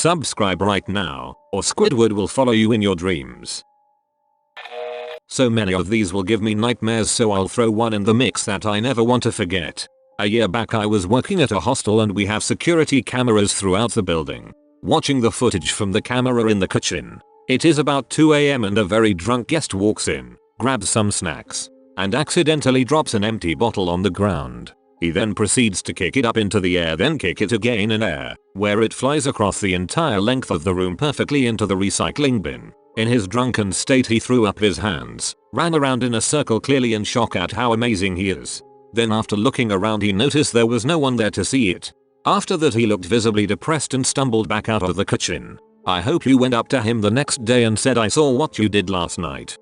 subscribe right now, or Squidward will follow you in your dreams. So many of these will give me nightmares, so I'll throw one in the mix that I never want to forget. A year back I was working at a hostel and we have security cameras throughout the building. Watching the footage from the camera in the kitchen. It is about 2 AM and a very drunk guest walks in, grabs some snacks, and accidentally drops an empty bottle on the ground. He then proceeds to kick it up into the air, then kick it again in air, where it flies across the entire length of the room perfectly into the recycling bin. In his drunken state he threw up his hands, ran around in a circle clearly in shock at how amazing he is. Then after looking around he noticed there was no one there to see it. After that he looked visibly depressed and stumbled back out of the kitchen. I hope you went up to him the next day and said, "I saw what you did last night."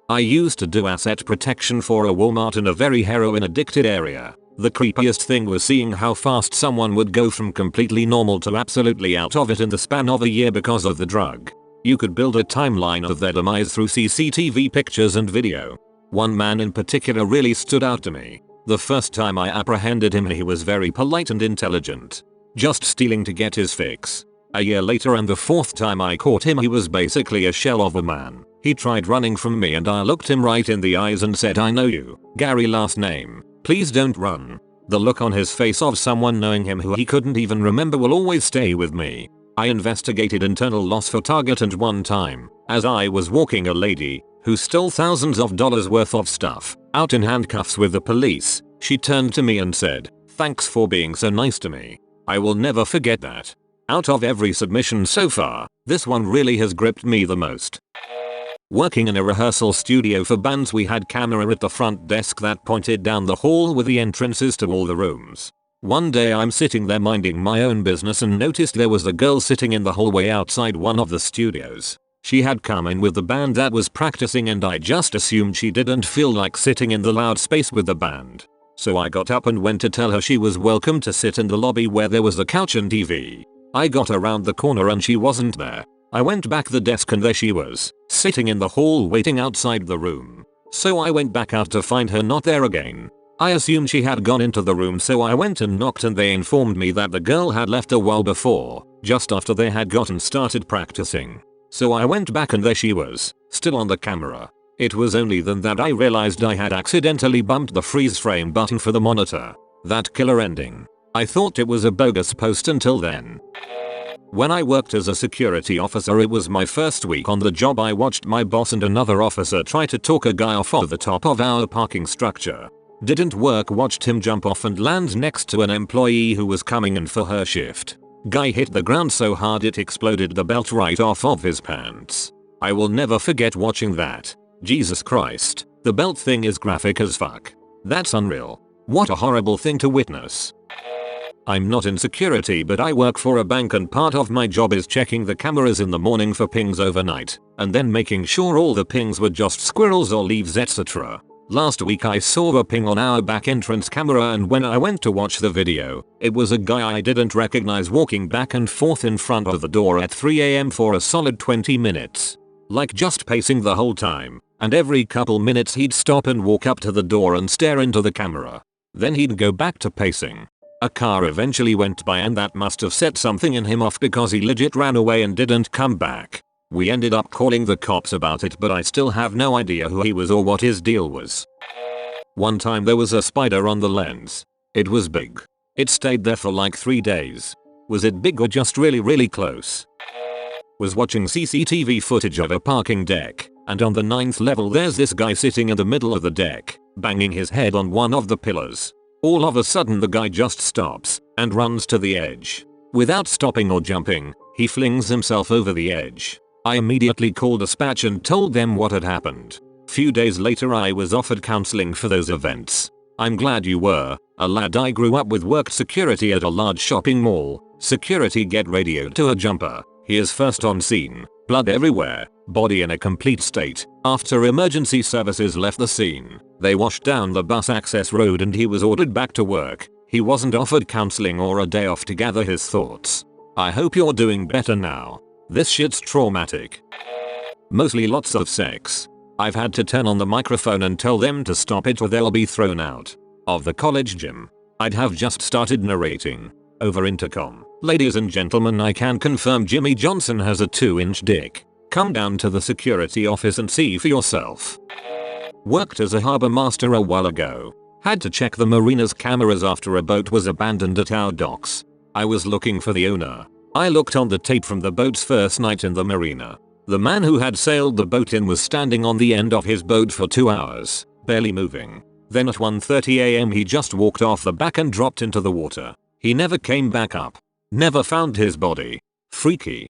I used to do asset protection for a Walmart in a very heroin addicted area. The creepiest thing was seeing how fast someone would go from completely normal to absolutely out of it in the span of a year because of the drug. You could build a timeline of their demise through CCTV pictures and video. One man in particular really stood out to me. The first time I apprehended him he was very polite and intelligent. Just stealing to get his fix. A year later and the fourth time I caught him he was basically a shell of a man. He tried running from me and I looked him right in the eyes and said, "I know you, Gary last name. Please don't run." The look on his face of someone knowing him who he couldn't even remember will always stay with me. I investigated internal loss for Target and one time, as I was walking a lady, who stole thousands of dollars worth of stuff, out in handcuffs with the police, she turned to me and said, "Thanks for being so nice to me." I will never forget that. Out of every submission so far, this one really has gripped me the most. Working in a rehearsal studio for bands we had camera at the front desk that pointed down the hall with the entrances to all the rooms. One day I'm sitting there minding my own business and noticed there was a girl sitting in the hallway outside one of the studios. She had come in with the band that was practicing and I just assumed she didn't feel like sitting in the loud space with the band. So I got up and went to tell her she was welcome to sit in the lobby where there was a couch and TV. I got around the corner and she wasn't there. I went back the desk and there she was, sitting in the hall waiting outside the room. So I went back out to find her not there again. I assumed she had gone into the room, so I went and knocked and they informed me that the girl had left a while before, just after they had gotten started practicing. So I went back and there she was, still on the camera. It was only then that I realized I had accidentally bumped the freeze frame button for the monitor. That killer ending. I thought it was a bogus post until then. When I worked as a security officer, it was my first week on the job. I watched my boss and another officer try to talk a guy off of the top of our parking structure. Didn't work. Watched him jump off and land next to an employee who was coming in for her shift. Guy hit the ground so hard it exploded the belt right off of his pants. I will never forget watching that. Jesus Christ, the belt thing is graphic as fuck. That's unreal. What a horrible thing to witness. I'm not in security, but I work for a bank and part of my job is checking the cameras in the morning for pings overnight, and then making sure all the pings were just squirrels or leaves, etc. Last week I saw a ping on our back entrance camera, and when I went to watch the video, it was a guy I didn't recognize walking back and forth in front of the door at 3 AM for a solid 20 minutes. Like just pacing the whole time, and every couple minutes he'd stop and walk up to the door and stare into the camera. Then he'd go back to pacing. A car eventually went by and that must have set something in him off because he legit ran away and didn't come back. We ended up calling the cops about it, but I still have no idea who he was or what his deal was. One time there was a spider on the lens. It was big. It stayed there for like 3 days. Was it big or just really close? Was watching CCTV footage of a parking deck, and on the 9th level there's this guy sitting in the middle of the deck, banging his head on one of the pillars. All of a sudden the guy just stops and runs to the edge. Without stopping or jumping, he flings himself over the edge. I immediately called dispatch and told them what had happened. Few days later I was offered counseling for those events. I'm glad you were. A lad I grew up with worked security at a large shopping mall. Security get radioed to a jumper. He is first on scene. Blood everywhere. Body in a complete state. After emergency services left the scene, they washed down the bus access road and he was ordered back to work. He wasn't offered counseling or a day off to gather his thoughts. I hope you're doing better now. This shit's traumatic. Mostly lots of sex. I've had to turn on the microphone and tell them to stop it or they'll be thrown out of the college gym. I'd have just started narrating over intercom. Ladies and gentlemen, I can confirm Jimmy Johnson has a 2-inch dick. Come down to the security office and see for yourself. Worked as a harbor master a while ago. Had to check the marina's cameras after a boat was abandoned at our docks. I was looking for the owner. I looked on the tape from the boat's first night in the marina. The man who had sailed the boat in was standing on the end of his boat for 2 hours, barely moving. Then at 1:30 AM he just walked off the back and dropped into the water. He never came back up. Never found his body. Freaky.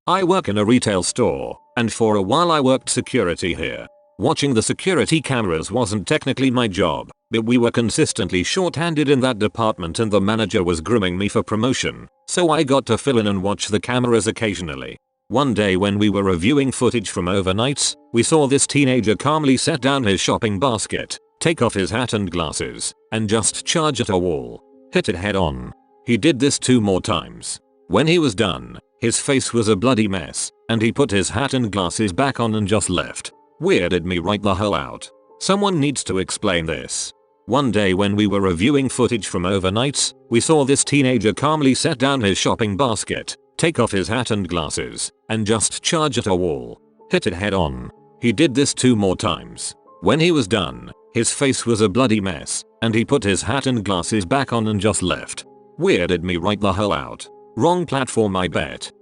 I work in a retail store, and for a while I worked security here. Watching the security cameras wasn't technically my job, but we were consistently short-handed in that department and the manager was grooming me for promotion, so I got to fill in and watch the cameras occasionally. One day when we were reviewing footage from overnights, we saw this teenager calmly set down his shopping basket, take off his hat and glasses, and just charge at a wall. Hit it head on. He did this 2 more times. When he was done, his face was a bloody mess, and he put his hat and glasses back on and just left. Weirded me right the hell out. Someone needs to explain this. One day when we were reviewing footage from overnights, we saw this teenager calmly set down his shopping basket, take off his hat and glasses, and just charge at a wall. Hit it head on. He did this 2 more times. When he was done, his face was a bloody mess, and he put his hat and glasses back on and just left. Weirded me right the hell out. Wrong platform I bet.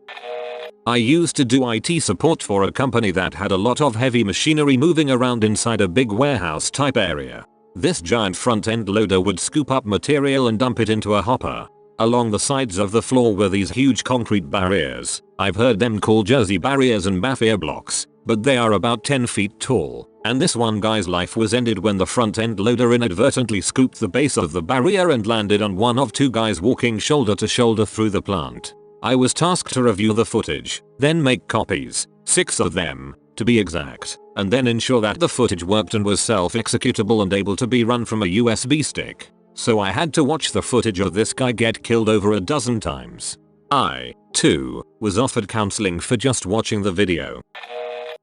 I used to do IT support for a company that had a lot of heavy machinery moving around inside a big warehouse type area. This giant front-end loader would scoop up material and dump it into a hopper. Along the sides of the floor were these huge concrete barriers. I've heard them called Jersey barriers and mafia blocks, but they are about 10 feet tall, and this one guy's life was ended when the front-end loader inadvertently scooped the base of the barrier and landed on one of 2 guys walking shoulder to shoulder through the plant. I was tasked to review the footage, then make copies, 6 of them, to be exact, and then ensure that the footage worked and was self-executable and able to be run from a USB stick. So I had to watch the footage of this guy get killed over a dozen times. I, too, was offered counseling for just watching the video.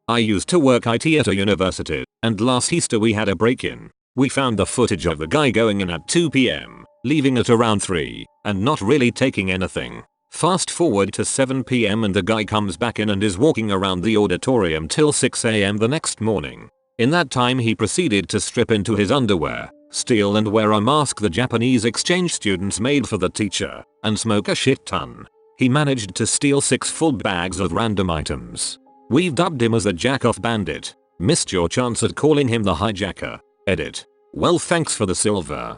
I used to work IT at a university, and last Easter we had a break-in. We found the footage of the guy going in at 2 PM, leaving at around 3, and not really taking anything. Fast forward to 7 PM and the guy comes back in and is walking around the auditorium till 6 AM the next morning. In that time he proceeded to strip into his underwear, steal and wear a mask the Japanese exchange students made for the teacher, and smoke a shit ton. He managed to steal 6 full bags of random items. We've dubbed him as a jack-off bandit. Missed your chance at calling him the hijacker. Edit. Well, thanks for the silver.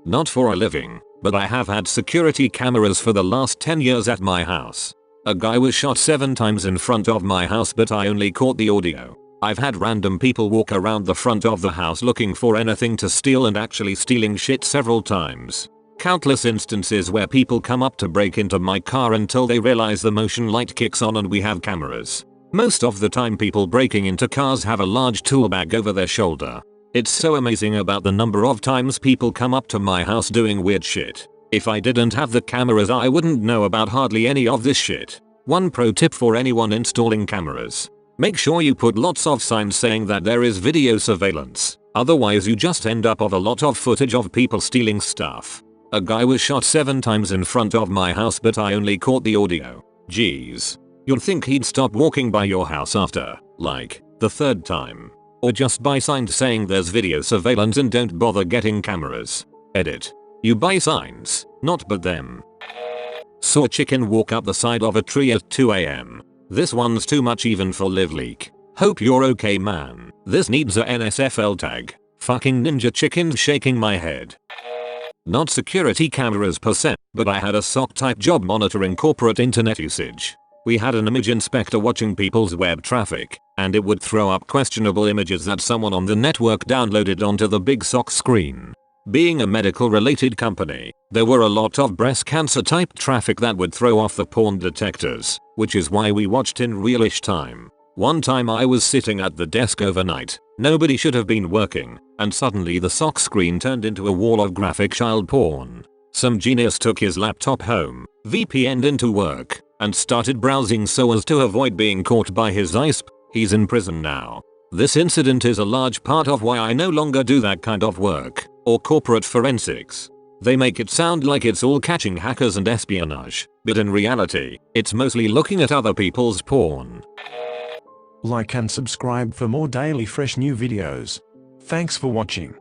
Not for a living, but I have had security cameras for the last 10 years at my house. A guy was shot 7 times in front of my house, but I only caught the audio. I've had random people walk around the front of the house looking for anything to steal and actually stealing shit several times. Countless instances where people come up to break into my car until they realize the motion light kicks on and we have cameras. Most of the time people breaking into cars have a large tool bag over their shoulder. It's so amazing about the number of times people come up to my house doing weird shit. If I didn't have the cameras I wouldn't know about hardly any of this shit. One pro tip for anyone installing cameras. Make sure you put lots of signs saying that there is video surveillance. Otherwise you just end up with a lot of footage of people stealing stuff. A guy was shot 7 times in front of my house but I only caught the audio. Jeez. You'd think he'd stop walking by your house after, like, the 3rd time. Or just buy signs saying there's video surveillance and don't bother getting cameras. Edit. You buy signs, not but them. Saw a chicken walk up the side of a tree at 2 AM. This one's too much even for live leak. Hope you're okay, man. This needs a NSFL tag. Fucking ninja chickens shaking my head. Not security cameras per se, but I had a SOC type job monitoring corporate internet usage. We had an image inspector watching people's web traffic, and it would throw up questionable images that someone on the network downloaded onto the big SOC screen. Being a medical related company, there were a lot of breast cancer type traffic that would throw off the porn detectors, which is why we watched in realish time. One time I was sitting at the desk overnight, nobody should have been working, and suddenly the SOC screen turned into a wall of graphic child porn. Some genius took his laptop home, VPN'd into work, and started browsing so as to avoid being caught by his ISP. He's in prison now. This incident is a large part of why I no longer do that kind of work, or corporate forensics. They make it sound like it's all catching hackers and espionage, but in reality, it's mostly looking at other people's porn. Like and subscribe for more daily fresh new videos. Thanks for watching.